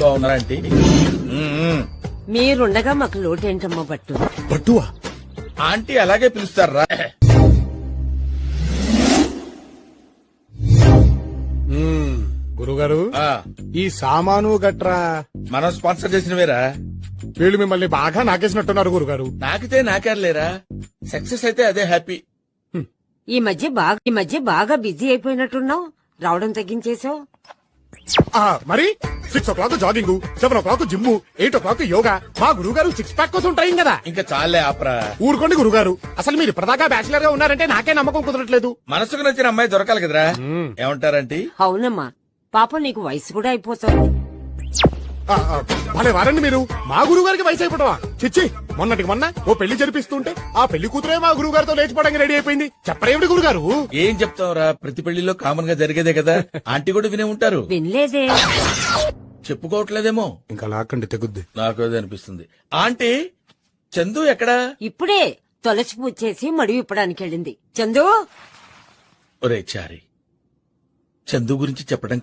బాగున్నారా ఆంటీ? మీరుండగా మాకు లోటేంటమ్మా బట్టు. పట్టువా ఆంటీ అలాగే పిలుస్తారా? గురుగారు ఈ సామాను గట్రా మనం స్పాన్సర్ చేసినవేరా? వీళ్ళు మిమ్మల్ని బాగా నాకేసినట్టున్నారు గురుగారు. నాకితే నాకేర్లేరా, సక్సెస్ అయితే అదే హ్యాపీ. ఈ మధ్య బాగా బిజీ అయిపోయినట్టున్నావు, రావడం తగ్గించేసావు. మరి 6 o'clock jogging, 7 o'clock gym, 8 o'clock yoga. మా గురుగారు 6 pack కోసం ట్రైన్ కదా. ఇంకా చాలే ఆపరా. ఊరుకోండి గురుగారు, అసలు మీరు ఇప్పటిదాకా బ్యాచిలర్ గా ఉన్నారంటే నాకే నమ్మకం కుదరట్లేదు. మనసుకు నచ్చిన అమ్మాయి దొరకాలి కదరా. ఏమంటారంటీ? అవునమ్మా, పాపం నీకు వయసు కూడా అయిపోతుంది. భలే వారండి మీరు. మా గురువు గారికి వయసు అయిపోవటమా? చిచ్చి, మొన్నటికి మొన్న ఓ పెళ్లి జరిపిస్తుంటే ఆ పెళ్లి కూతురే మా గురువు గారితో లేచిపోవడానికి రెడీ అయిపోయింది. చెప్పరేమిటి గురుగారు? ఏం చెప్తావురా, ప్రతి పెళ్లిలో కామన్ గా జరిగేదే కదా. ఆంటీ కూడా వినే ఉంటారు. వినలేదే, చెప్పుకోవట్లేదేమో. ఇంకా లాక్కండి తెగుద్ది. నాకు అదే అనిపిస్తుంది. ఆంటీ, చందు ఎక్కడా? ఇప్పుడే తులసి పూజ చేసి మడి విప్పడానికి వెళ్ళింది. చందు, ఒరే చారి, చందు గురించి చెప్పడం